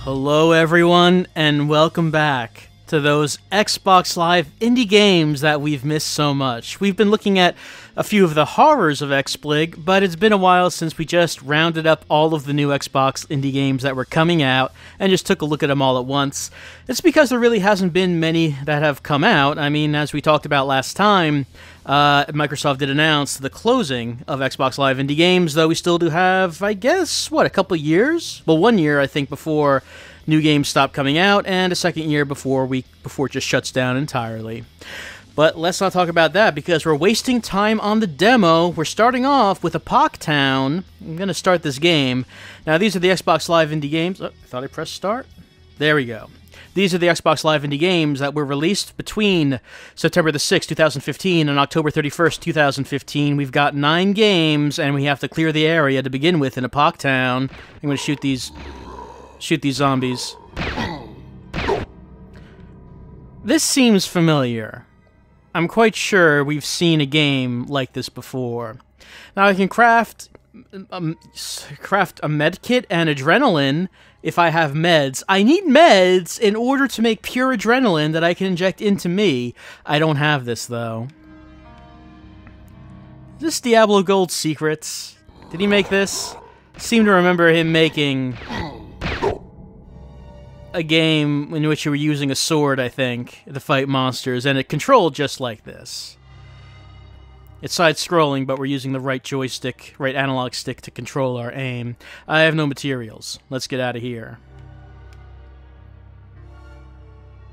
Hello everyone, and welcome back to those Xbox Live indie games that we've missed so much. We've been looking at a few of the horrors of XBlig, but it's been a while since we just rounded up all of the new Xbox indie games that were coming out and just took a look at them all at once. It's because there really hasn't been many that have come out. I mean, as we talked about last time, Microsoft did announce the closing of Xbox Live indie games, though we still do have, I guess, what, a couple years? Well, 1 year, I think, before new games stop coming out, and a second year before it just shuts down entirely. But let's not talk about that, because we're wasting time on the demo. We're starting off with APOC Town. I'm going to start this game. Now, these are the Xbox Live indie games. Oh, I thought I pressed start. There we go. These are the Xbox Live indie games that were released between September the 6th, 2015 and October 31st, 2015. We've got 9 games, and we have to clear the area to begin with in APOC Town. I'm going to shoot these zombies. This seems familiar. I'm quite sure we've seen a game like this before. Now I can craft a med kit and adrenaline if I have meds. I need meds in order to make pure adrenaline that I can inject into me. I don't have this, though. Is this Diablo Gold Secrets? Did he make this? I seem to remember him making a game in which you were using a sword, I think, to fight monsters, and it controlled just like this. It's side-scrolling, but we're using the right joystick, right analog stick to control our aim. I have no materials. Let's get out of here.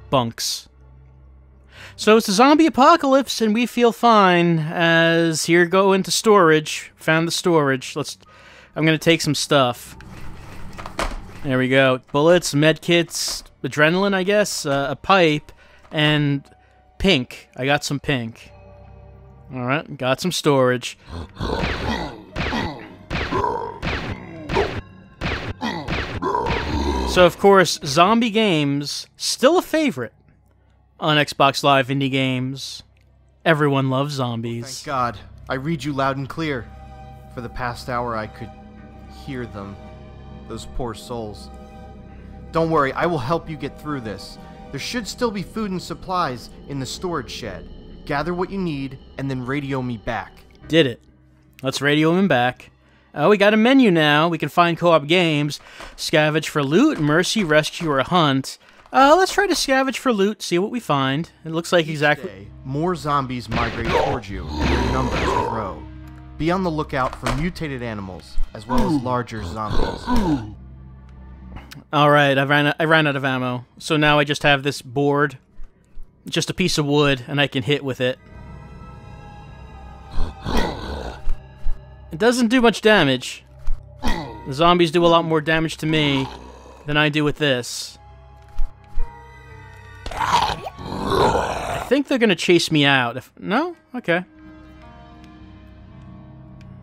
Bunks. So it's a zombie apocalypse, and we feel fine, as here go into storage. Found the storage. I'm gonna take some stuff. There we go. Bullets, medkits, adrenaline, I guess, a pipe, and pink. I got some pink. Alright, got some storage. So, of course, zombie games, still a favorite on Xbox Live indie games. Everyone loves zombies. Thank God. I read you loud and clear. For the past hour, I could hear them. Those poor souls. Don't worry, I will help you get through this. There should still be food and supplies in the storage shed. Gather what you need, and then radio me back. Did it. Let's radio him back. Oh, we got a menu now. We can find co-op games. Scavenge for loot, mercy, rescue, or hunt. Let's try to scavenge for loot, see what we find. It looks like exactly... Each day, more zombies migrate towards you, and their numbers grow. Be on the lookout for mutated animals, as well as larger zombies. Alright, I ran out of ammo. So now I just have this board. Just a piece of wood, and I can hit with it. It doesn't do much damage. The zombies do a lot more damage to me than I do with this. I think they're gonna chase me out. No? Okay.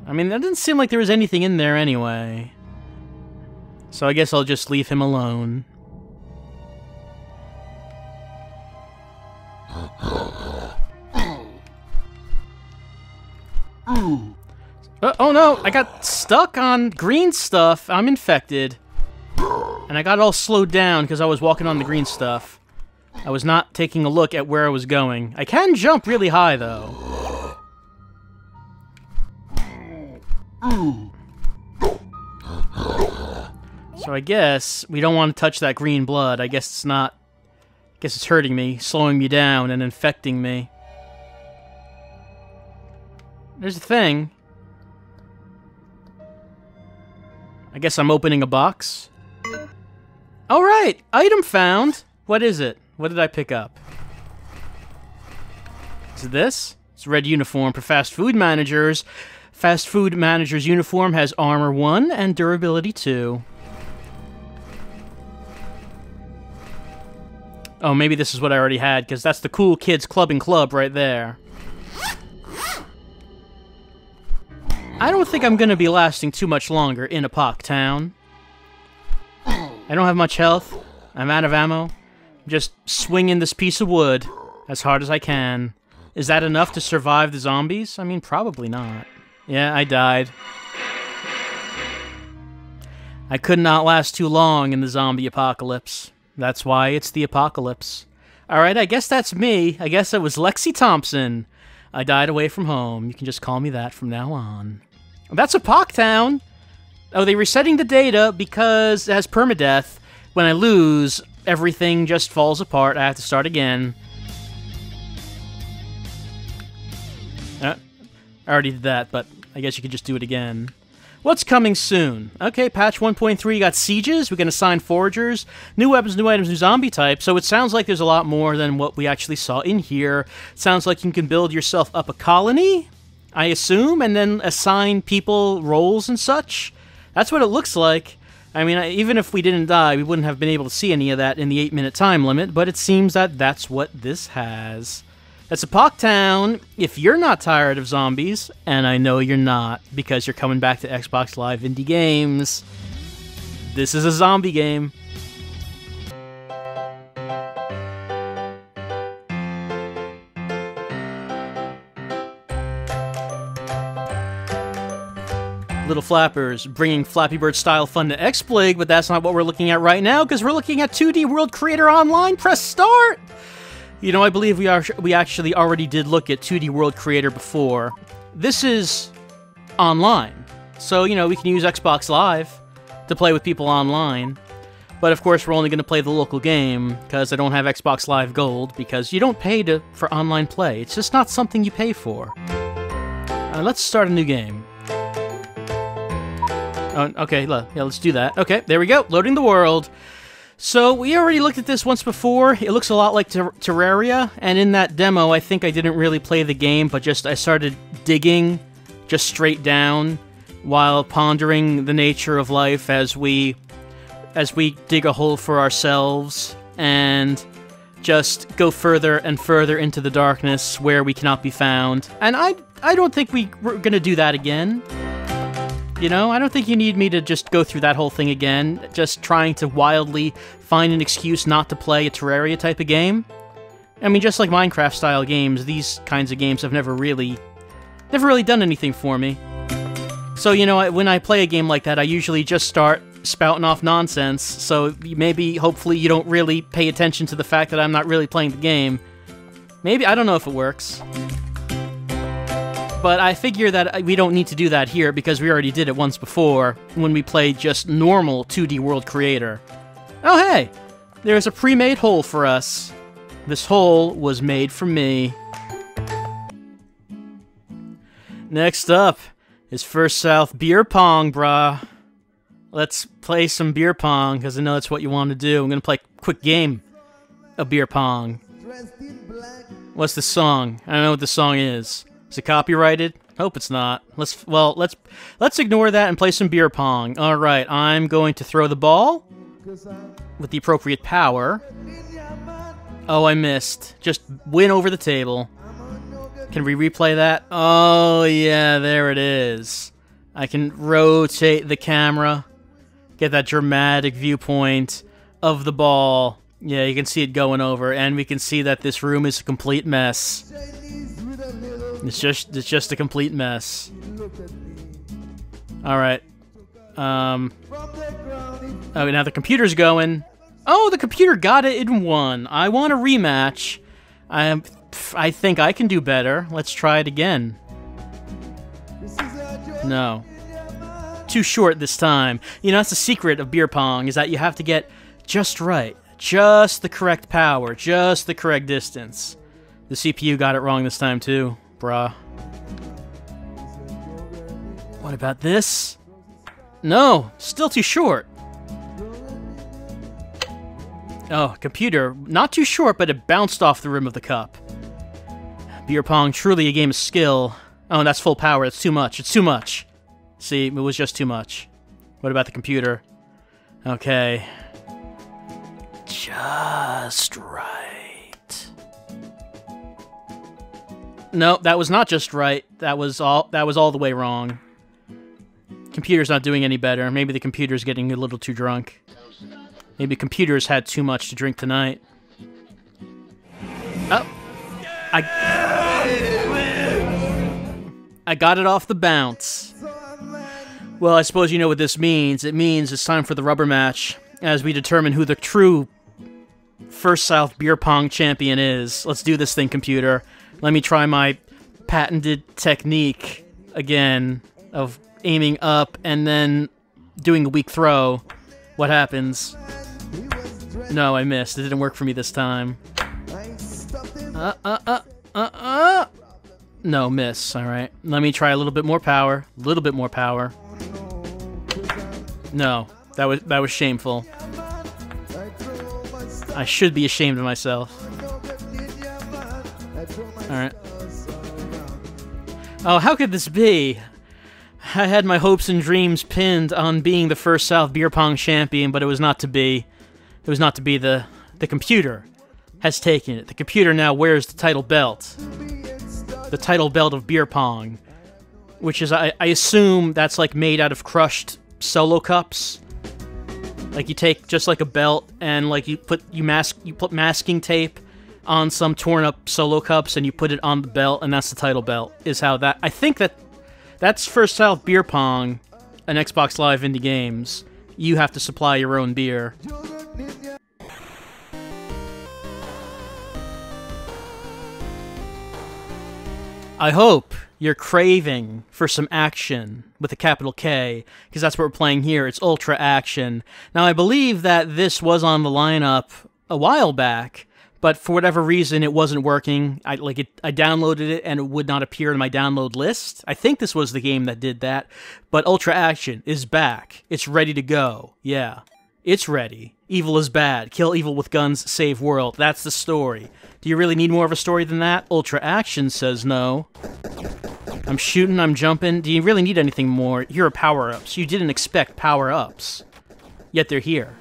I mean, that didn't seem like there was anything in there anyway. So I guess I'll just leave him alone. Oh no, I got stuck on green stuff. I'm infected. And I got all slowed down because I was walking on the green stuff. I was not taking a look at where I was going. I can jump really high, though. So I guess we don't want to touch that green blood. I guess it's not... I guess it's hurting me, slowing me down, and infecting me. There's a thing. I guess I'm opening a box. Alright! Item found! What is it? What did I pick up? Is it this? It's a red uniform for fast food managers. Fast food manager's uniform has armor 1 and durability 2. Oh, maybe this is what I already had, because that's the cool kids clubbing club right there. I don't think I'm going to be lasting too much longer in APOC Town. I don't have much health. I'm out of ammo. I'm just swinging this piece of wood as hard as I can. Is that enough to survive the zombies? I mean, probably not. Yeah, I died. I could not last too long in the zombie apocalypse. That's why it's the apocalypse. Alright, I guess that's me. I guess it was Lexi Thompson. I died away from home. You can just call me that from now on. That's APOC Town! Oh, they're resetting the data because it has permadeath. When I lose, everything just falls apart. I have to start again. I already did that, but I guess you could just do it again. What's coming soon? Okay, patch 1.3, you got sieges, we can assign foragers, new weapons, new items, new zombie types, so it sounds like there's a lot more than what we actually saw in here. It sounds like you can build yourself up a colony, I assume, and then assign people roles and such. That's what it looks like. I mean, even if we didn't die, we wouldn't have been able to see any of that in the 8-minute time limit, but it seems that that's what this has. That's APOC Town. If you're not tired of zombies, and I know you're not, because you're coming back to Xbox Live Indie Games, this is a zombie game. Little Flappers, bringing Flappy Bird style fun to XSplig, but that's not what we're looking at right now, because we're looking at 2D World Creator Online. Press start! You know, I believe we actually already did look at 2D World Creator before. This is online, so, you know, we can use Xbox Live to play with people online. But, of course, we're only going to play the local game, because I don't have Xbox Live Gold, because you don't pay for online play. It's just not something you pay for. Let's start a new game. Oh, okay, yeah, let's do that. Okay, there we go, loading the world. So, we already looked at this once before. It looks a lot like Terraria, and in that demo, I think I didn't really play the game, but I started digging just straight down while pondering the nature of life as we dig a hole for ourselves and just go further and further into the darkness where we cannot be found. And I don't think we're gonna do that again. You know, I don't think you need me to just go through that whole thing again, just trying to wildly find an excuse not to play a Terraria type of game. I mean, just like Minecraft-style games, these kinds of games have never really done anything for me. So, you know, when I play a game like that, I usually just start spouting off nonsense, so maybe, hopefully, you don't really pay attention to the fact that I'm not really playing the game. Maybe, I don't know if it works. But I figure that we don't need to do that here because we already did it once before when we played just normal 2D World Creator. Oh hey! There's a pre-made hole for us. This hole was made for me. Next up is First South Beer Pong, brah. Let's play some beer pong because I know that's what you want to do. I'm gonna play a quick game of beer pong. What's the song? I don't know what the song is. Is it copyrighted? Hope it's not. Let's ignore that and play some beer pong. All right, I'm going to throw the ball with the appropriate power. Oh, I missed. Just win over the table. Can we replay that? Oh, yeah, there it is. I can rotate the camera, get that dramatic viewpoint of the ball. Yeah, you can see it going over, and we can see that this room is a complete mess. It's just a complete mess. Alright. Oh, now the computer's going. Oh, the computer got it in one. I want a rematch. I think I can do better. Let's try it again. No. Too short this time. You know, that's the secret of beer pong, is that you have to get just right. Just the correct power. Just the correct distance. The CPU got it wrong this time, too. Bruh. What about this? No, still too short. Oh, computer, not too short, but it bounced off the rim of the cup. Beer pong, truly a game of skill. Oh, that's full power, it's too much, it's too much. See, it was just too much. What about the computer? Okay. Just right. No, that was not just right. That was all the way wrong. Computer's not doing any better. Maybe the computer's getting a little too drunk. Maybe computers had too much to drink tonight. Oh. I got it off the bounce. Well, I suppose you know what this means. It means it's time for the rubber match, as we determine who the true First South Beer Pong champion is. Let's do this thing, computer. Let me try my patented technique again of aiming up and then doing a weak throw. What happens? No, I missed. It didn't work for me this time. No, miss. Alright. Let me try a little bit more power. A little bit more power. No. That was shameful. I should be ashamed of myself. Alright. Oh, how could this be? I had my hopes and dreams pinned on being the First South Beer Pong champion, but it was not to be. It was not to be. The computer has taken it. The computer now wears the title belt. The title belt of Beer Pong. Which is, I assume, that's like made out of crushed solo cups. Like you take just like a belt and like you put masking tape on some torn up solo cups and you put it on the belt, and that's the title belt. Is how that, I think that's First South Beer Pong, an Xbox Live Indie Games. You have to supply your own beer. I hope you're craving for some action with a capital K, because that's what we're playing here. It's Ultra Action. Now, I believe that this was on the lineup a while back, but for whatever reason, it wasn't working. I downloaded it, and it would not appear in my download list. I think this was the game that did that, but Ultra Action is back. It's ready to go. Yeah, it's ready. Evil is bad. Kill evil with guns, save world. That's the story. Do you really need more of a story than that? Ultra Action says no. I'm shooting, I'm jumping. Do you really need anything more? Here are power-ups. You didn't expect power-ups. Yet they're here.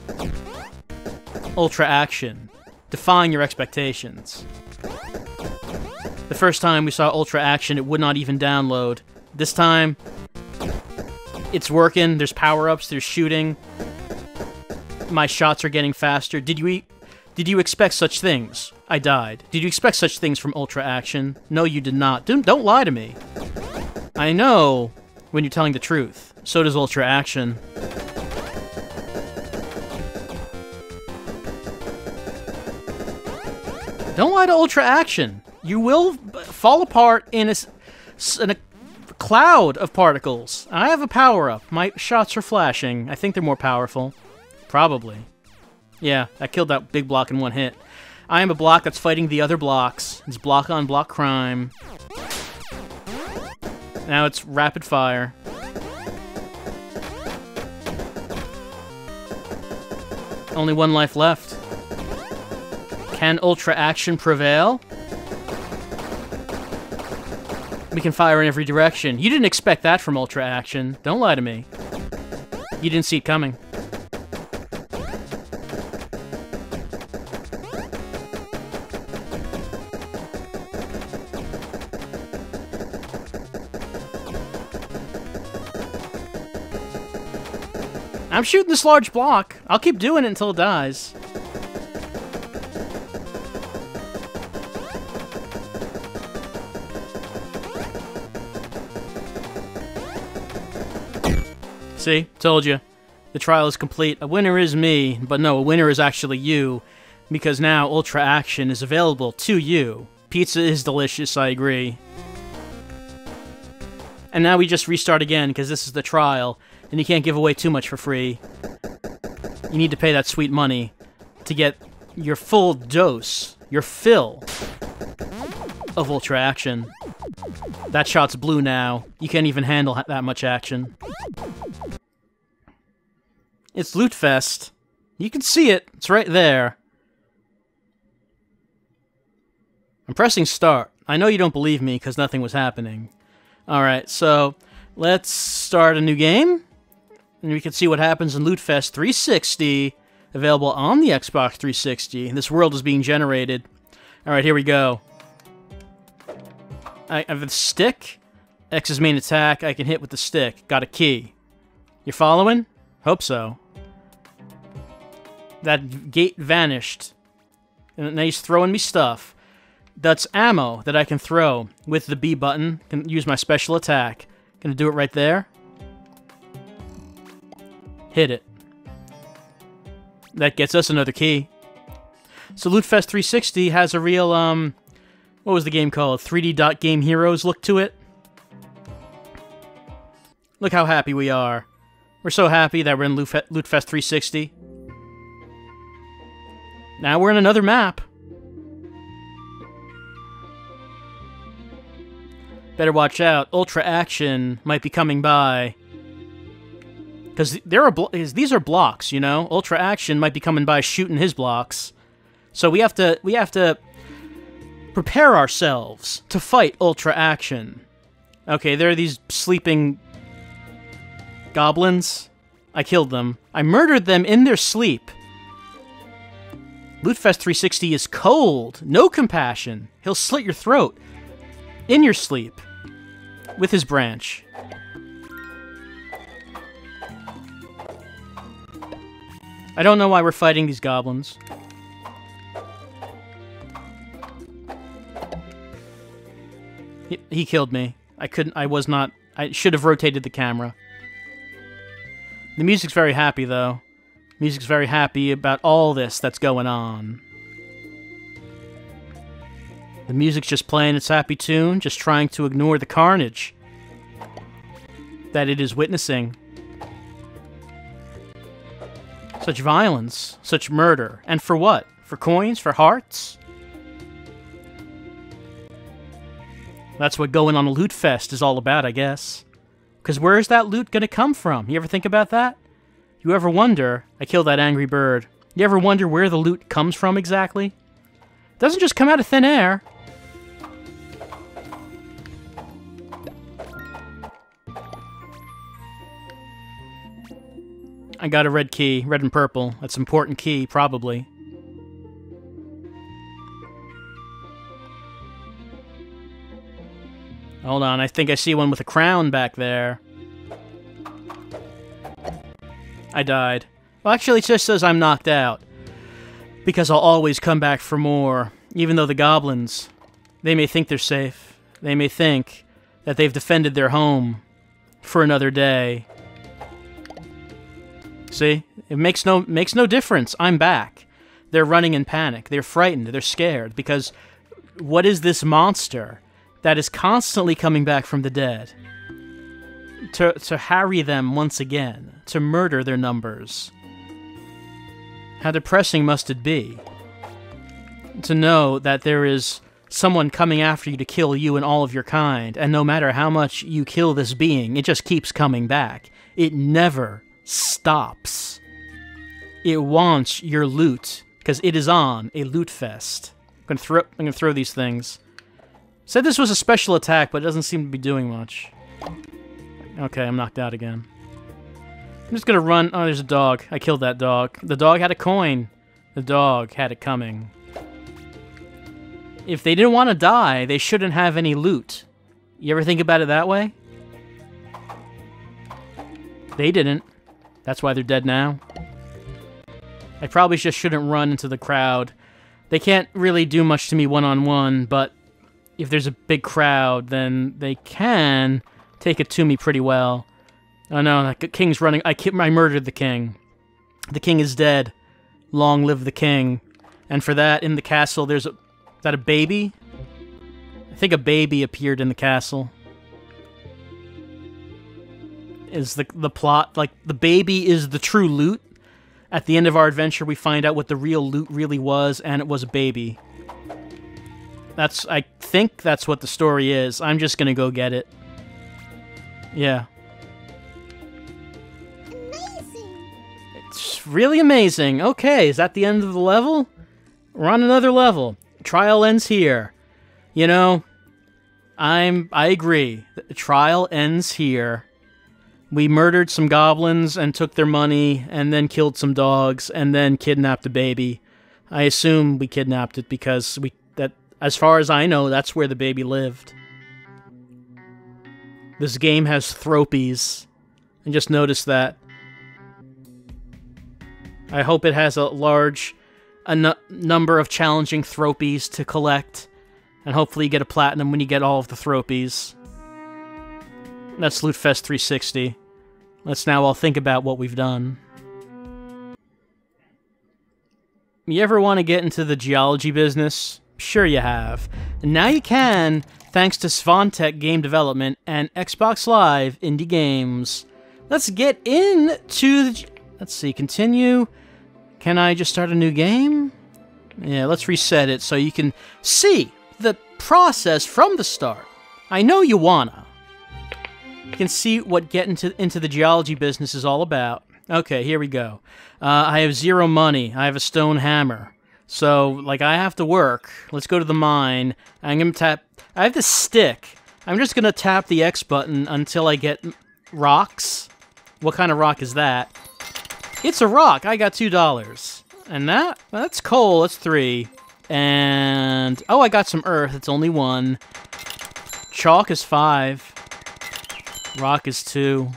Ultra Action. Defying your expectations. The first time we saw Ultra Action, it would not even download. This time, it's working. There's power-ups, there's shooting. My shots are getting faster. Did you expect such things? I died. Did you expect such things from Ultra Action? No, you did not. Don't lie to me. I know when you're telling the truth. So does Ultra Action. Don't lie to Ultra Action. You will fall apart in a cloud of particles. I have a power-up. My shots are flashing. I think they're more powerful. Probably. Yeah, I killed that big block in one hit. I am a block that's fighting the other blocks. It's block-on-block crime. Now it's rapid fire. Only one life left. Can Ultra Action prevail? We can fire in every direction. You didn't expect that from Ultra Action. Don't lie to me. You didn't see it coming. I'm shooting this large block. I'll keep doing it until it dies. See? Told you. The trial is complete. A winner is me, but no, a winner is actually you, because now Ultra Action is available to you. Pizza is delicious, I agree. And now we just restart again, because this is the trial. And you can't give away too much for free. You need to pay that sweet money to get your full dose, your fill of Ultra Action. That shot's blue now. You can't even handle that much action. It's Lootfest. You can see it. It's right there. I'm pressing start. I know you don't believe me because nothing was happening. Alright, so let's start a new game. And we can see what happens in Lootfest 360, available on the Xbox 360. This world is being generated. Alright, here we go. I have a stick. X is main attack. I can hit with the stick. Got a key. You're following? Hope so. That gate vanished. And now he's throwing me stuff. That's ammo that I can throw with the B button. Can use my special attack. Gonna do it right there. Hit it. That gets us another key. So Lootfest 360 has a real, what was the game called? 3D Dot Game Heroes look to it. Look how happy we are. We're so happy that we're in Lootfest 360. Now we're in another map. Better watch out. Ultra Aktion might be coming by. Because these are blocks, you know? Ultra Aktion might be coming by shooting his blocks. So we have to prepare ourselves to fight Ultra Aktion. Okay, there are these sleeping goblins. I killed them. I murdered them in their sleep. Lootfest 360 is cold. No compassion. He'll slit your throat. In your sleep. With his branch. I don't know why we're fighting these goblins. He killed me. I should have rotated the camera. The music's very happy, though. Music's very happy about all this that's going on. The music's just playing its happy tune, just trying to ignore the carnage that it is witnessing. Such violence, such murder. And for what? For coins? For hearts? That's what going on a loot fest is all about, I guess. Because where's that loot gonna come from? You ever think about that? You ever wonder... I killed that angry bird. You ever wonder where the loot comes from exactly? It doesn't just come out of thin air. I got a red key. Red and purple. That's an important key, probably. Hold on, I think I see one with a crown back there. I died. Well, actually, it just says I'm knocked out. Because I'll always come back for more. Even though the goblins, they may think they're safe. They may think that they've defended their home for another day. See? It makes no difference. I'm back. They're running in panic. They're frightened. They're scared. Because what is this monster that is constantly coming back from the dead to harry them once again, to murder their numbers? How depressing must it be to know that there is someone coming after you to kill you and all of your kind, and no matter how much you kill this being, it just keeps coming back. It never stops. It wants your loot, because it is on a loot fest. I'm gonna throw these things. Said this was a special attack, but it doesn't seem to be doing much. Okay, I'm knocked out again. I'm just gonna run. Oh, there's a dog. I killed that dog. The dog had a coin. The dog had it coming. If they didn't want to die, they shouldn't have any loot. You ever think about it that way? They didn't. That's why they're dead now. I probably just shouldn't run into the crowd. They can't really do much to me one-on-one, but if there's a big crowd, then they can take it to me pretty well. Oh no, the king's running. I murdered the king. The king is dead. Long live the king. And for that, in the castle, there's a... Is that a baby? I think a baby appeared in the castle. Is the plot... Like, the baby is the true loot? At the end of our adventure, we find out what the real loot really was, and it was a baby. I think that's what the story is. I'm just gonna go get it. Yeah. Amazing! It's really amazing. Okay, is that the end of the level? We're on another level. Trial ends here. You know, I agree. The trial ends here. We murdered some goblins and took their money, and then killed some dogs, and then kidnapped a baby. I assume we kidnapped it because as far as I know, that's where the baby lived. This game has thropies. I just noticed that. I hope it has a large number of challenging thropies to collect, and hopefully you get a platinum when you get all of the thropies. That's Lootfest 360. Let's now all think about what we've done. You ever want to get into the geology business? Sure you have. And now you can, thanks to Svantech Game Development and Xbox Live Indie Games. Let's get into the... Let's see, continue. Can I just start a new game? Yeah, let's reset it so you can see the process from the start. I know you wanna. You can see what getting into the geology business is all about. Okay, here we go. I have 0 money. I have a stone hammer. So, like, I have to work. Let's go to the mine. I'm gonna tap... I have this stick. I'm just gonna tap the X button until I get rocks. What kind of rock is that? It's a rock. I got $2. And that's coal. That's 3. And... oh, I got some earth. It's only 1. Chalk is 5. Rock is 2.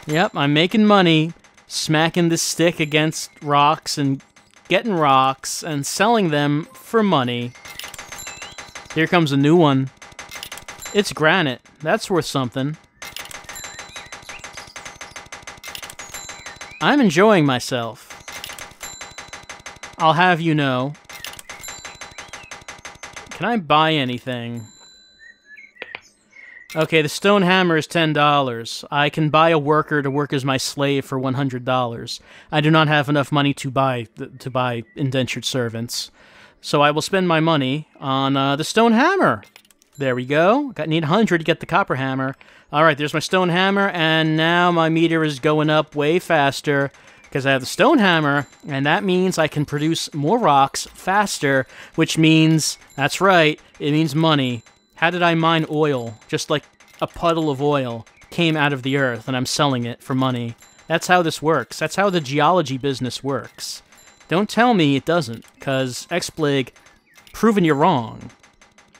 Yep, I'm making money, smacking this stick against rocks and getting rocks and selling them for money. Here comes a new one. It's granite. That's worth something. I'm enjoying myself. I'll have you know. Can I buy anything? Okay, the stone hammer is $10. I can buy a worker to work as my slave for $100. I do not have enough money to buy indentured servants. So I will spend my money on the stone hammer. There we go. Need 100 to get the copper hammer. Alright, there's my stone hammer, and now my meter is going up way faster because I have the stone hammer, and that means I can produce more rocks faster, which means, that's right, it means money. How did I mine oil? Just like a puddle of oil came out of the earth, and I'm selling it for money. That's how this works. That's how the geology business works. Don't tell me it doesn't, because XBlig, proving you wrong.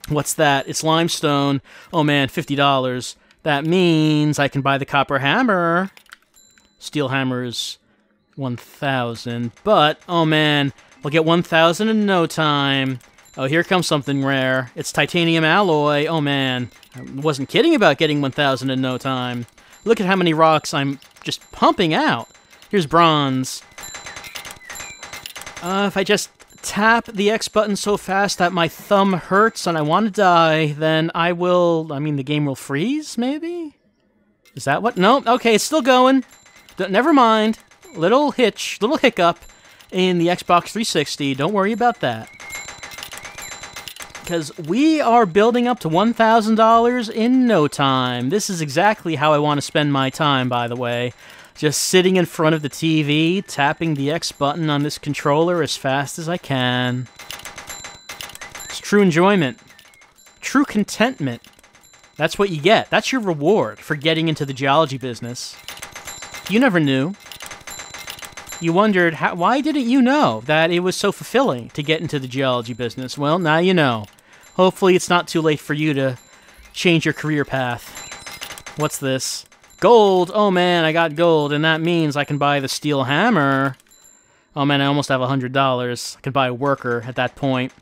What's that? It's limestone. Oh man, $50. That means I can buy the copper hammer. Steel hammer's 1,000, but, oh man, we'll get 1,000 in no time. Oh, here comes something rare. It's titanium alloy. Oh, man. I wasn't kidding about getting 1,000 in no time. Look at how many rocks I'm just pumping out. Here's bronze. If I just tap the X button so fast that my thumb hurts and I want to die, then I will... I mean, the game will freeze, maybe? Is that what? No. Okay, it's still going. Never mind. Little hitch, little hiccup in the Xbox 360. Don't worry about that. Because we are building up to $1,000 in no time. This is exactly how I want to spend my time, by the way. Just sitting in front of the TV, tapping the X button on this controller as fast as I can. It's true enjoyment. True contentment. That's what you get. That's your reward for getting into the geology business. You never knew. You wondered, why didn't you know that it was so fulfilling to get into the geology business? Well, now you know. Hopefully it's not too late for you to change your career path. What's this? Gold! Oh man, I got gold, and that means I can buy the steel hammer. Oh man, I almost have $100. I can buy a worker at that point.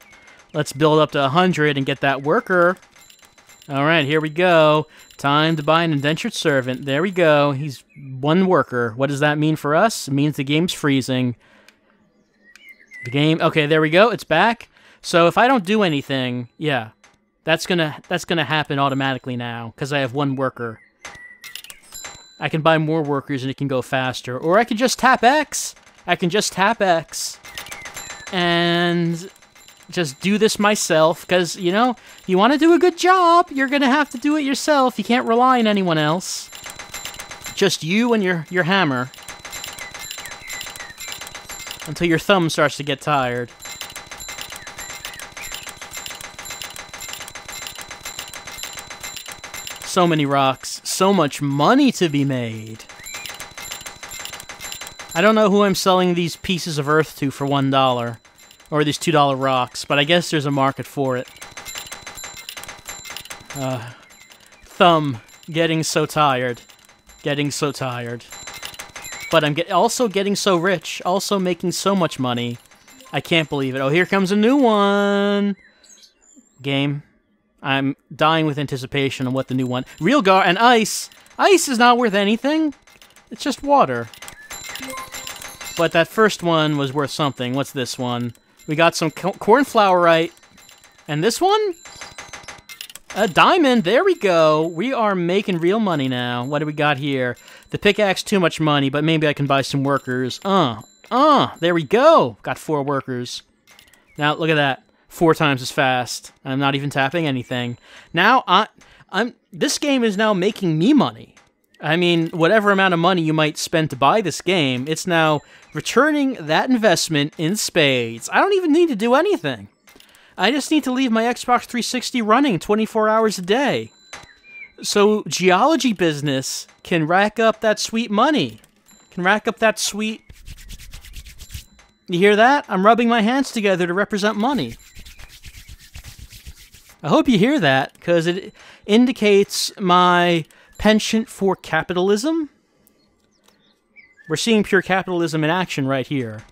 Let's build up to 100 and get that worker. Alright, here we go. Time to buy an indentured servant. There we go. He's 1 worker. What does that mean for us? It means the game's freezing. The game... Okay, there we go. It's back. So if I don't do anything, yeah, that's gonna happen automatically now, because I have 1 worker. I can buy more workers and it can go faster. Or I can just tap X. I can just tap X. And... just do this myself, because, you know, you want to do a good job, you're going to have to do it yourself. You can't rely on anyone else. Just you and your hammer. Until your thumb starts to get tired. So many rocks. So much money to be made. I don't know who I'm selling these pieces of earth to for $1. Or these $2 rocks, but I guess there's a market for it. Thumb. Getting so tired. Getting so tired. But I'm also getting so rich. Also making so much money. I can't believe it. Oh, here comes a new one! Game. I'm dying with anticipation on what the new one... Real gar and ice! Ice is not worth anything! It's just water. But that first one was worth something. What's this one? We got some cornflowerite. And this one? A diamond. There we go. We are making real money now. What do we got here? The pickaxe, too much money, but maybe I can buy some workers. There we go. Got 4 workers. Now, look at that. 4 times as fast. I'm not even tapping anything. Now, this game is now making me money. I mean, whatever amount of money you might spend to buy this game, it's now returning that investment in spades. I don't even need to do anything. I just need to leave my Xbox 360 running 24 hours a day. So, Geology Business can rack up that sweet money. Can rack up that sweet... You hear that? I'm rubbing my hands together to represent money. I hope you hear that, because it indicates my penchant for capitalism. We're seeing pure capitalism in action right here.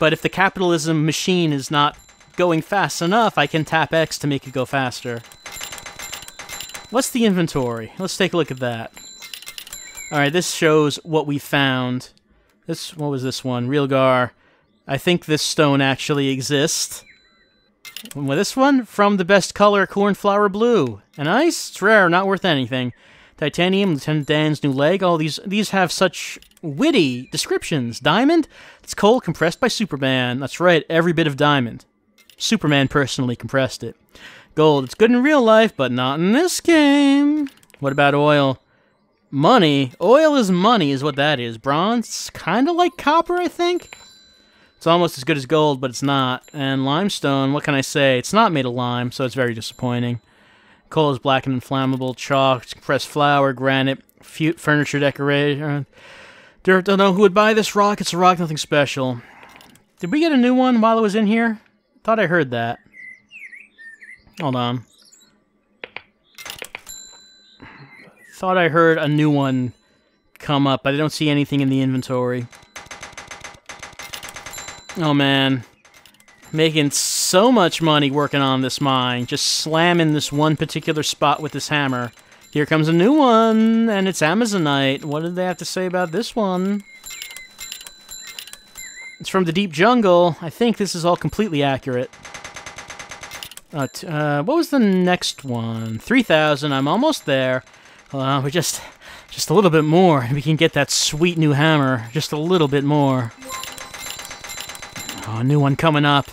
But if the capitalism machine is not going fast enough, I can tap X to make it go faster. What's the inventory? Let's take a look at that. Alright, this shows what we found. What was this one? Realgar. I think this stone actually exists. And with this one, from the best color, cornflower blue. And ice, it's rare, not worth anything. Titanium, Lieutenant Dan's new leg. All these have such witty descriptions. Diamond, it's coal compressed by Superman. That's right, every bit of diamond. Superman personally compressed it. Gold, it's good in real life, but not in this game. What about oil? Money. Oil is money, is what that is. Bronze, kind of like copper, I think. It's almost as good as gold, but it's not. And limestone, what can I say? It's not made of lime, so it's very disappointing. Coal is black and inflammable. Chalk, compressed flour, granite, furniture decoration. Dirt, don't know who would buy this rock. It's a rock, nothing special. Did we get a new one while I was in here? Thought I heard that. Hold on. Thought I heard a new one come up, but I don't see anything in the inventory. Oh man. Making so much money working on this mine. Just slamming this one particular spot with this hammer. Here comes a new one, and it's Amazonite. What did they have to say about this one? It's from the deep jungle. I think this is all completely accurate. What was the next one? 3,000. I'm almost there. We're just a little bit more, and we can get that sweet new hammer. Just a little bit more. Oh, a new one coming up.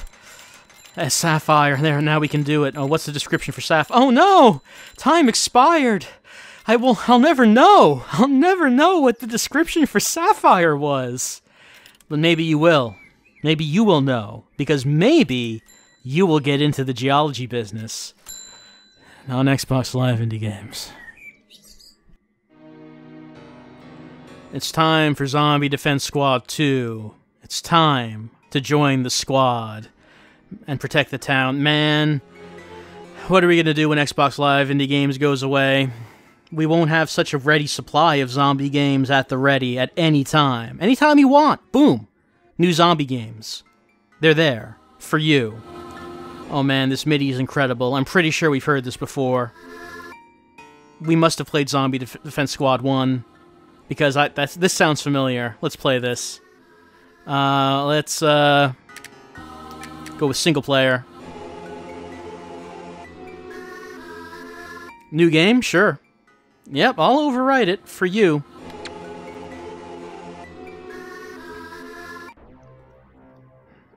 A sapphire. There, now we can do it. Oh, what's the description for sapphire? Oh no! Time expired. I'll never know. I'll never know what the description for sapphire was. But maybe you will. Maybe you will know. Because maybe you will get into the geology business on Xbox Live Indie Games. It's time for Zombie Defense Squad 2. It's time to join the squad and protect the town. Man, what are we going to do when Xbox Live Indie Games goes away? We won't have such a ready supply of zombie games at the ready at any time. Anytime you want, boom. New zombie games. They're there. For you. Oh man, this MIDI is incredible. I'm pretty sure we've heard this before. We must have played Zombie Defense Squad 1. Because this sounds familiar. Let's play this. Let's go with single player. New game? Sure. Yep, I'll overwrite it for you.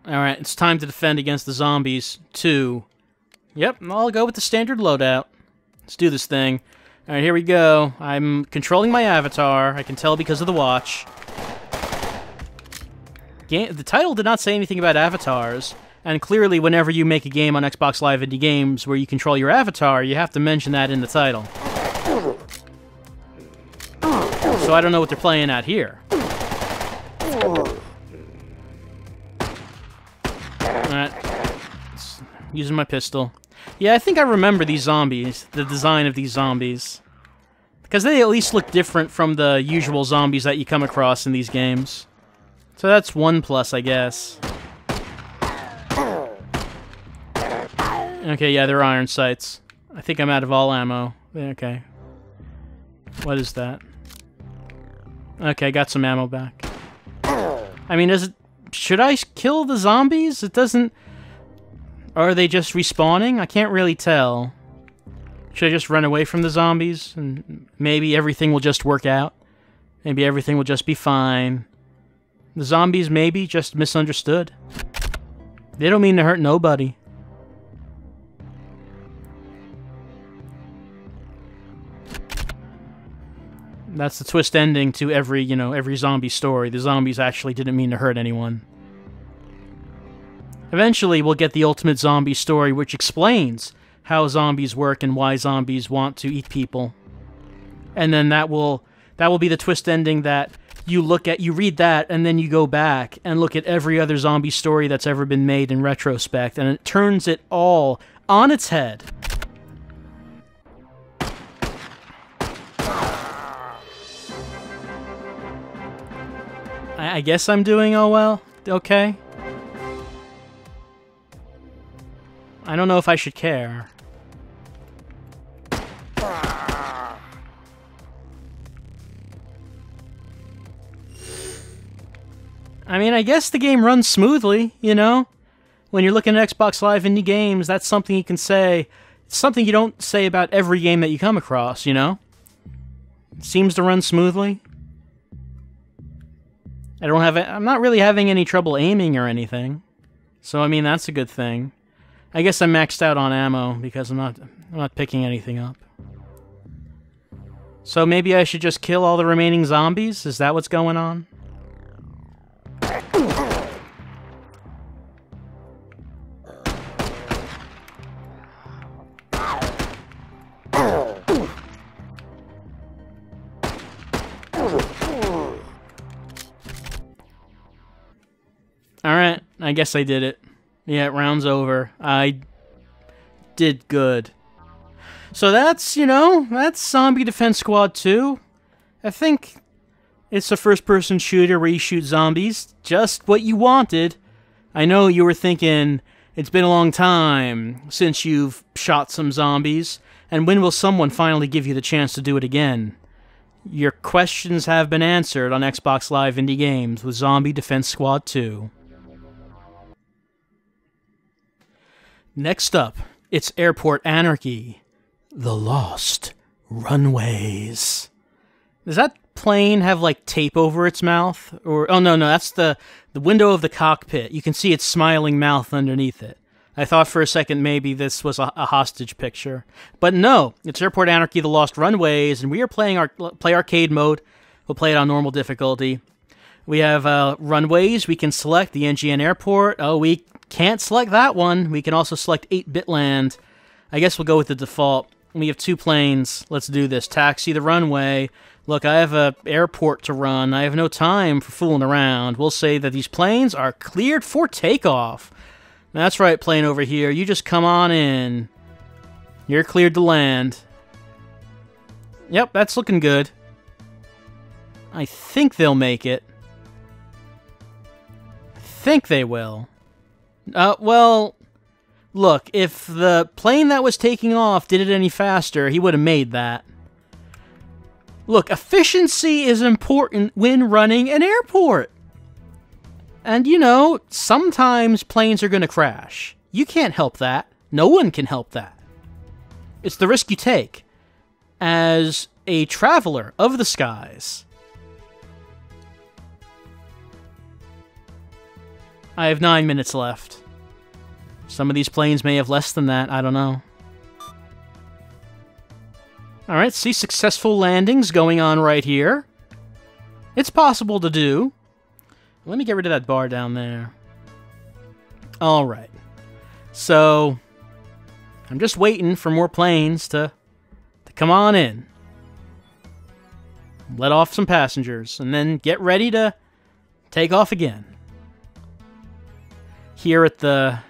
Alright, it's time to defend against the zombies. 2. Yep, I'll go with the standard loadout. Let's do this thing. Alright, here we go. I'm controlling my avatar. I can tell because of the watch. The title did not say anything about avatars. And clearly, whenever you make a game on Xbox Live Indie Games where you control your avatar, you have to mention that in the title. So I don't know what they're playing at here. Alright. Using my pistol. Yeah, I think I remember these zombies. The design of these zombies. Because they at least look different from the usual zombies that you come across in these games. So that's 1+, I guess. Okay, yeah, they're iron sights. I think I'm out of all ammo. Okay. What is that? Okay, got some ammo back. I I mean, should I kill the zombies? It doesn't... Or are they just respawning? I can't really tell. Should I just run away from the zombies? And maybe everything will just work out? Maybe everything will just be fine. The zombies maybe just misunderstood. They don't mean to hurt nobody. That's the twist ending to every, every zombie story. The zombies actually didn't mean to hurt anyone. Eventually, we'll get the ultimate zombie story, which explains how zombies work and why zombies want to eat people. And then that will be the twist ending that you read that, and then you go back and look at every other zombie story that's ever been made in retrospect, and it turns it all on its head. I guess I'm doing okay. I don't know if I should care. I mean, I guess the game runs smoothly, When you're looking at Xbox Live indie games, that's something you can say. It's something you don't say about every game that you come across, It seems to run smoothly. I'm not really having any trouble aiming or anything. So, I mean, that's a good thing. I guess I'm maxed out on ammo because I'm not picking anything up. So maybe I should just kill all the remaining zombies? Is that what's going on? Alright, I guess I did it. Yeah, round's over. I did good. So that's, that's Zombie Defense Squad 2. I think it's a first-person shooter where you shoot zombies. Just what you wanted. I know you were thinking, it's been a long time since you've shot some zombies, and when will someone finally give you the chance to do it again? Your questions have been answered on Xbox Live Indie Games with Zombie Defense Squad 2. Next up, it's Airport Anarchy. The Lost Runways. Does that plane have, tape over its mouth? Or oh, no, that's the window of the cockpit. You can see its smiling mouth underneath it. I thought for a second maybe this was a hostage picture. But no, it's Airport Anarchy, The Lost Runways, and we are playing play arcade mode. We'll play it on normal difficulty. We have runways. We can select the NGN Airport. Oh, we can't select that one. We can also select 8-bit land. I guess we'll go with the default. We have 2 planes. Let's do this. Taxi the runway. Look, I have an airport to run. I have no time for fooling around. We'll say that these planes are cleared for takeoff. That's right, plane over here. You just come on in. You're cleared to land. Yep, that's looking good. I think they'll make it. I think they will. Well, look, if the plane that was taking off did it any faster, he would have made that. Look, efficiency is important when running an airport. And, sometimes planes are going to crash. You can't help that. No one can help that. It's the risk you take as a traveler of the skies. I have 9 minutes left. Some of these planes may have less than that, I don't know. Alright, see successful landings going on right here. It's possible to do. Let me get rid of that bar down there. Alright. So, I'm just waiting for more planes to come on in. Let off some passengers, and then get ready to take off again. Here at the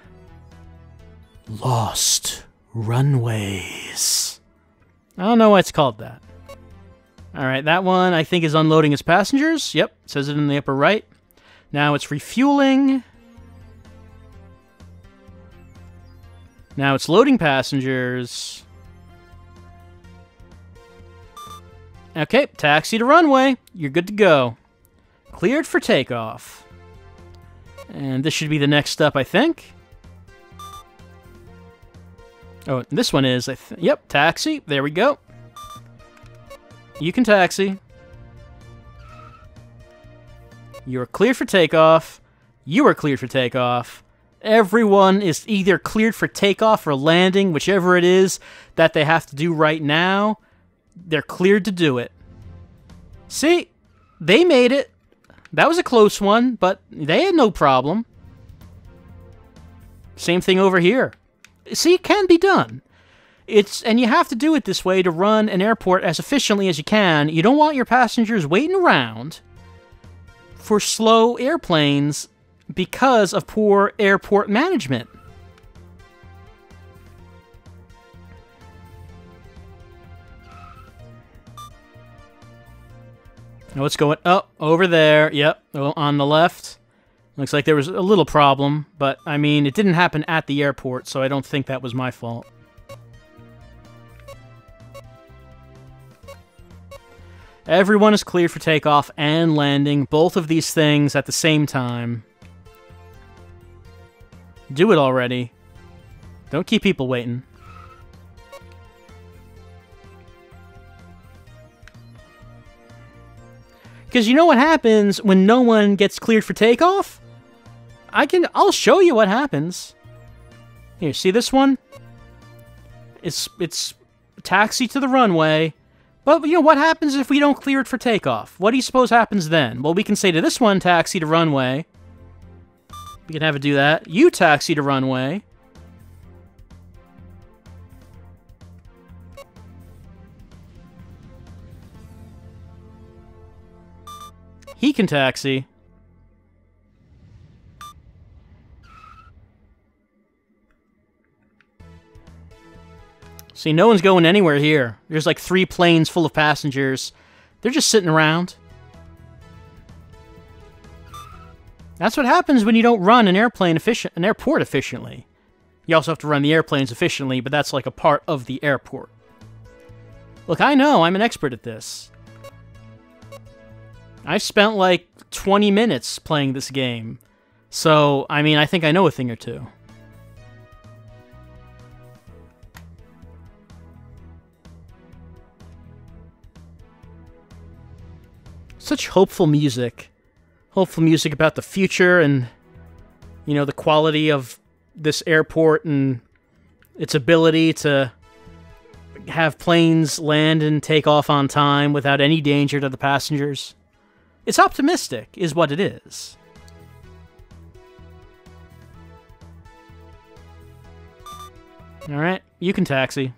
Lost Runways. I don't know why it's called that. Alright, that one I think is unloading its passengers. Yep, it says it in the upper right. Now it's refueling. Now it's loading passengers. Okay, taxi to runway. You're good to go. Cleared for takeoff. And this should be the next step, I think. Oh, this one is, yep, taxi. There we go. You can taxi. You're cleared for takeoff. You are cleared for takeoff. Everyone is either cleared for takeoff or landing, whichever it is that they have to do right now. They're cleared to do it. See? They made it. That was a close one, but they had no problem. Same thing over here. See, it can be done. And you have to do it this way to run an airport as efficiently as you can. You don't want your passengers waiting around for slow airplanes because of poor airport management. Now what's going... Oh, over there. Yep, on the left. Looks like there was a little problem, but, I mean, it didn't happen at the airport, so I don't think that was my fault. Everyone is cleared for takeoff and landing, both of these things at the same time. Do it already. Don't keep people waiting. Because you know what happens when no one gets cleared for takeoff? I'll show you what happens. Here, see this one? It's taxi to the runway. But, you know, what happens if we don't clear it for takeoff? What do you suppose happens then? Well, we can say to this one, taxi to runway. We can have it do that. You taxi to runway. He can taxi. See, no one's going anywhere here. There's like 3 planes full of passengers. They're just sitting around. That's what happens when you don't run an airport efficiently. You also have to run the airplanes efficiently, but that's like a part of the airport. Look, I know, I'm an expert at this. I've spent like 20 minutes playing this game. So, I mean, I think I know a thing or two. Such hopeful music. Hopeful music about the future and, you know, the quality of this airport and its ability to have planes land and take off on time without any danger to the passengers. It's optimistic, is what it is. Alright, you can taxi.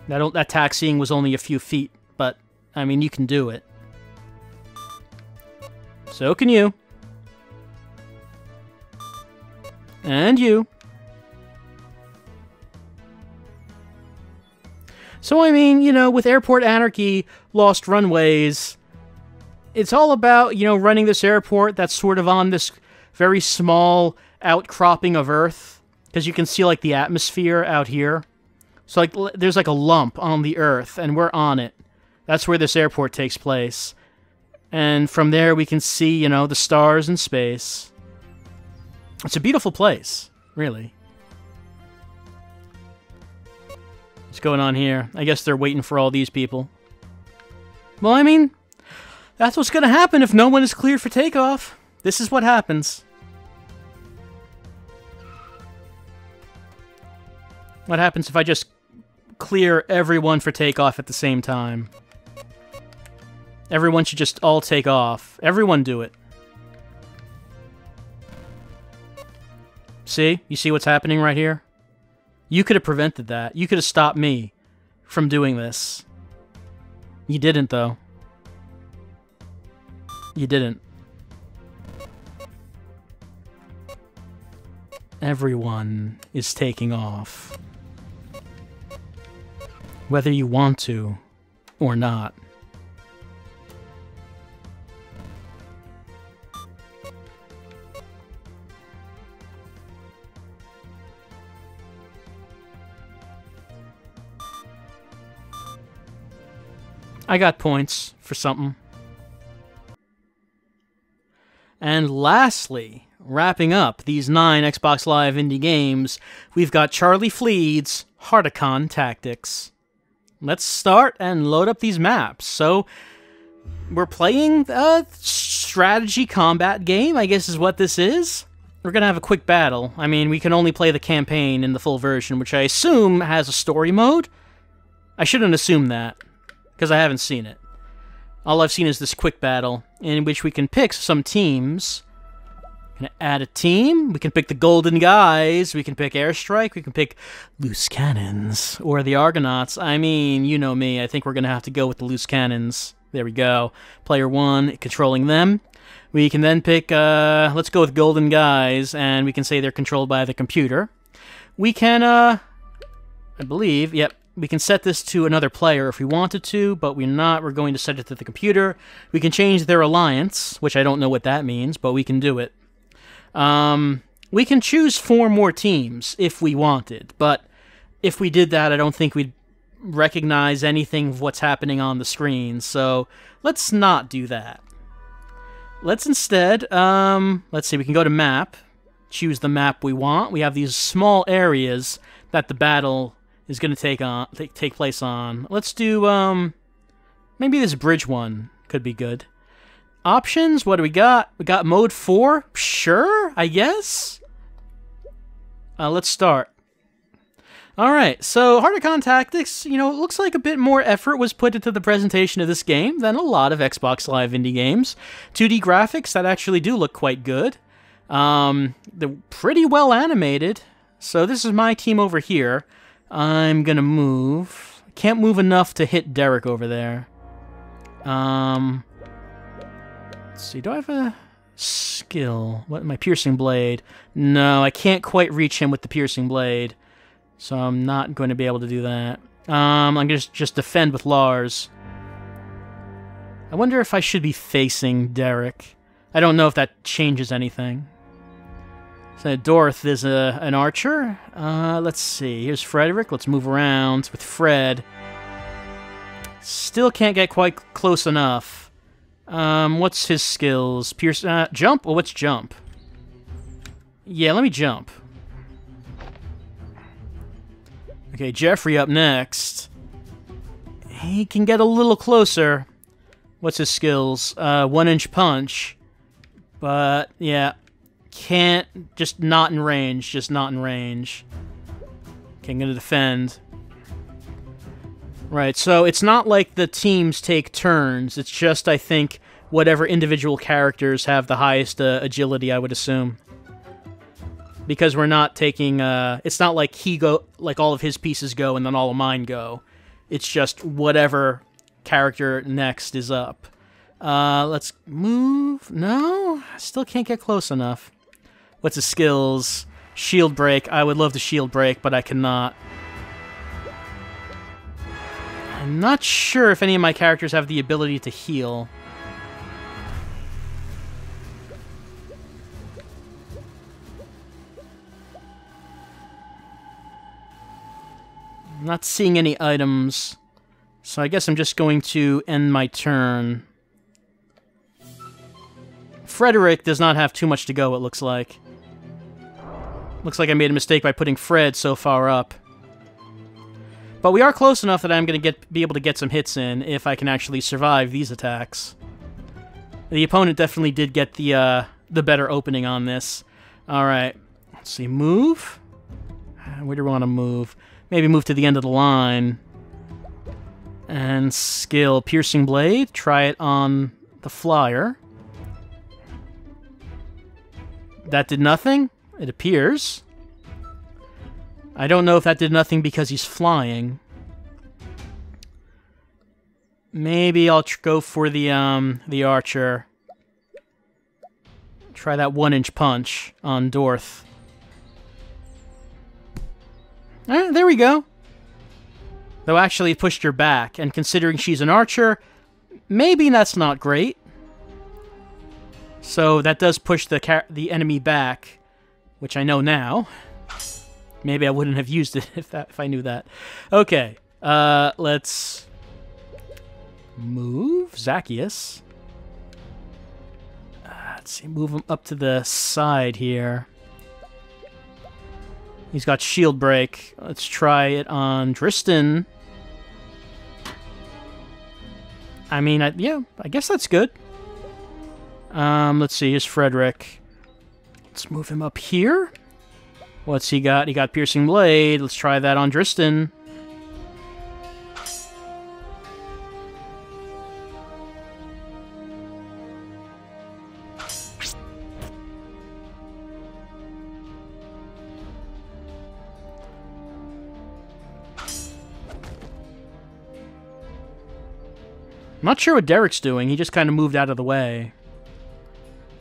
That taxiing was only a few feet, but, I mean, you can do it. So can you. And you. So, I mean, you know, with Airport Anarchy, Lost Runways, it's all about, you know, running this airport that's sort of on this very small outcropping of Earth. Because you can see, like, the atmosphere out here. So, like, there's, like, a lump on the Earth, and we're on it. That's where this airport takes place. And from there, we can see, you know, the stars in space. It's a beautiful place, really. What's going on here? I guess they're waiting for all these people. Well, I mean, that's what's going to happen if no one is cleared for takeoff. This is what happens. What happens if I just clear everyone for takeoff at the same time? Everyone should just all take off. Everyone do it. See? You see what's happening right here? You could have prevented that. You could have stopped me from doing this. You didn't, though. You didn't. Everyone is taking off. Whether you want to or not. I got points for something. And lastly, wrapping up these 9 Xbox Live indie games, we've got Charlie Fleed's Hartacon Tactics. Let's start and load up these maps. So, we're playing a strategy combat game, I guess is what this is. We're gonna have a quick battle. I mean, we can only play the campaign in the full version, which I assume has a story mode? I shouldn't assume that, because I haven't seen it. All I've seen is this quick battle, in which we can pick some teams. Gonna add a team. We can pick the Golden Guys. We can pick Airstrike. We can pick Loose Cannons. Or the Argonauts. I mean, you know me. I think we're gonna have to go with the Loose Cannons. There we go. Player 1, controlling them. We can then pick, let's go with Golden Guys, and we can say they're controlled by the computer. We can, I believe, yep, we can set this to another player if we wanted to, but we're not. We're going to set it to the computer. We can change their alliance, which I don't know what that means, but we can do it. We can choose 4 more teams if we wanted, but if we did that, I don't think we'd recognize anything of what's happening on the screen, so let's not do that. Let's instead, let's see, we can go to map, choose the map we want. We have these small areas that the battle is going to take place on. Let's do, maybe this bridge one could be good. Options, what do we got? We got mode 4? Sure, I guess? Let's start. Alright, so Hartacon Tactics, you know, it looks like a bit more effort was put into the presentation of this game than a lot of Xbox Live indie games. 2D graphics that actually do look quite good. They're pretty well animated. So this is my team over here. I'm gonna move. Can't move enough to hit Derek over there. Let's see, do I have a skill? What, my piercing blade? No, I can't quite reach him with the piercing blade. So I'm not going to be able to do that. I'm going to just defend with Lars. I wonder if I should be facing Derek. I don't know if that changes anything. So Dorth is an archer. Let's see. Here's Frederick. Let's move around with Fred. Still can't get quite close enough. What's his skills? Pierce, jump? Well, what's jump? Yeah, let me jump. Okay, Jeffrey up next. He can get a little closer. What's his skills? 1-inch punch. But, yeah. Can't, just not in range. Just not in range. Okay, I'm gonna defend. Right, so it's not like the teams take turns. It's just, I think, whatever individual characters have the highest agility, I would assume. Because we're not taking, it's not like like all of his pieces go and then all of mine go. It's just whatever character next is up. Let's move. No, I still can't get close enough. What's his skills? Shield break. I would love to shield break, but I cannot. I'm not sure if any of my characters have the ability to heal. I'm not seeing any items, so I guess I'm just going to end my turn. Frederick does not have too much to go, it looks like. Looks like I made a mistake by putting Fred so far up. But we are close enough that I'm going to be able to get some hits in if I can actually survive these attacks. The opponent definitely did get the better opening on this. Alright, let's see, move? Where do we want to move? Maybe move to the end of the line. And skill, Piercing Blade. Try it on the flyer. That did nothing, it appears. I don't know if that did nothing because he's flying. Maybe I'll go for the archer. Try that 1-inch punch on Dorth. Alright, there we go. Though actually it pushed her back, and considering she's an archer, maybe that's not great. So that does push the enemy back, which I know now. Maybe I wouldn't have used it if I knew that. Okay, let's move Zacchaeus. Let's Let's see, move him up to the side here. He's got shield break. Let's try it on Dristan. I mean, yeah, I guess that's good. Let's see, here's Frederick. Let's move him up here. What's he got? He got Piercing Blade. Let's try that on Dristan. I'm not sure what Derek's doing. He just kind of moved out of the way.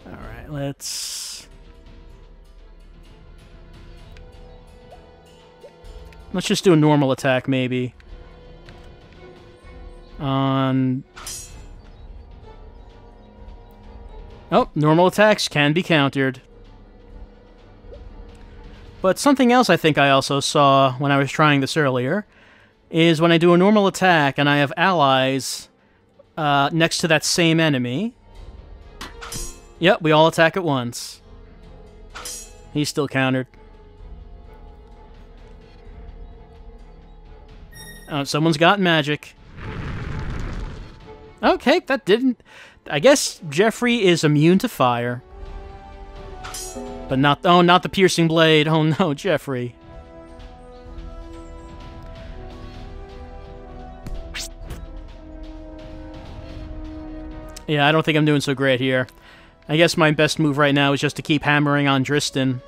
Alright, let's just do a normal attack, maybe. On... Oh, normal attacks can be countered. But something else I think I also saw when I was trying this earlier is when I do a normal attack and I have allies next to that same enemy. Yep, we all attack at once. He's still countered. Oh, someone's got magic. Okay, that didn't... I guess Jeffrey is immune to fire. But not... Oh, not the piercing blade. Oh no, Jeffrey. Yeah, I don't think I'm doing so great here. I guess my best move right now is just to keep hammering on Dristan.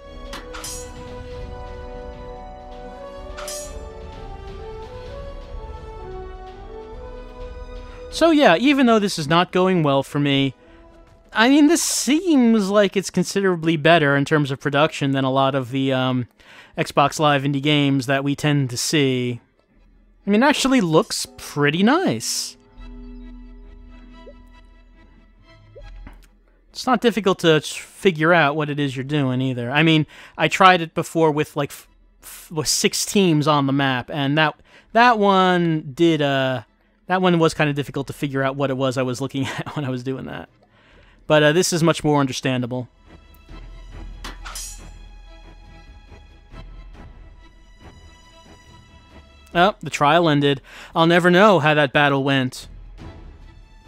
So yeah, even though this is not going well for me, I mean, this seems like it's considerably better in terms of production than a lot of the Xbox Live indie games that we tend to see. I mean, it actually looks pretty nice. It's not difficult to figure out what it is you're doing either. I mean, I tried it before with like with 6 teams on the map, and that one did that one was kind of difficult to figure out what it was I was looking at when I was doing that. But this is much more understandable. Oh, the trial ended. I'll never know how that battle went.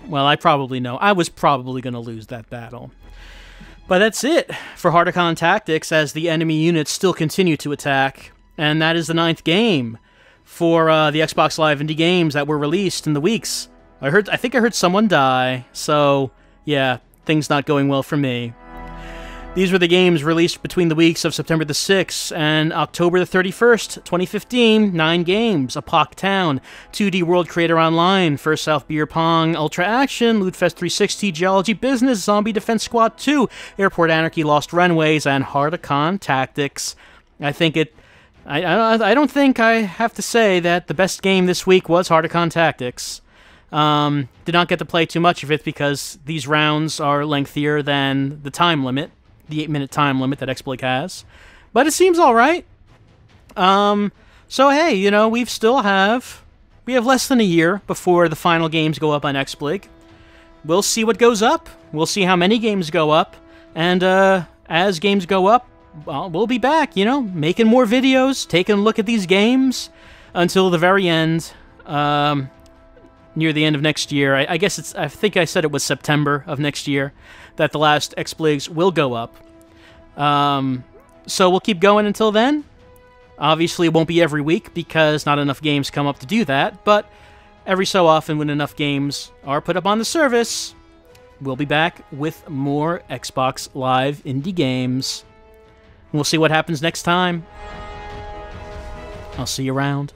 Well, I probably know. I was probably going to lose that battle. But that's it for Hartacon Tactics as the enemy units still continue to attack. And that is the 9th game for the Xbox Live indie games that were released in the weeks. I think I heard someone die. So, yeah, things not going well for me. These were the games released between the weeks of September the 6th and October the 31st, 2015. 9 games. APOC Town, 2D World Creator Online, First South Beer Pong, Ultra Action, Lootfest 360, Geology Business, Zombie Defense Squad 2, Airport Anarchy, Lost Runways, and Hartacon Tactics. I don't think I have to say that the best game this week was Hartacon Tactics. Did not get to play too much of it because these rounds are lengthier than the time limit. The 8-minute time limit that XBLIG has. But it seems alright. So hey, you know, we have less than a year before the final games go up on XBLIG. We'll see what goes up. We'll see how many games go up. And as games go up, well, we'll be back, you know, making more videos, taking a look at these games until the very end, near the end of next year. I guess I think I said it was September of next year that the last XBLIGs will go up. So we'll keep going until then. Obviously, it won't be every week because not enough games come up to do that, but every so often when enough games are put up on the service, we'll be back with more Xbox Live indie games. We'll see what happens next time. I'll see you around.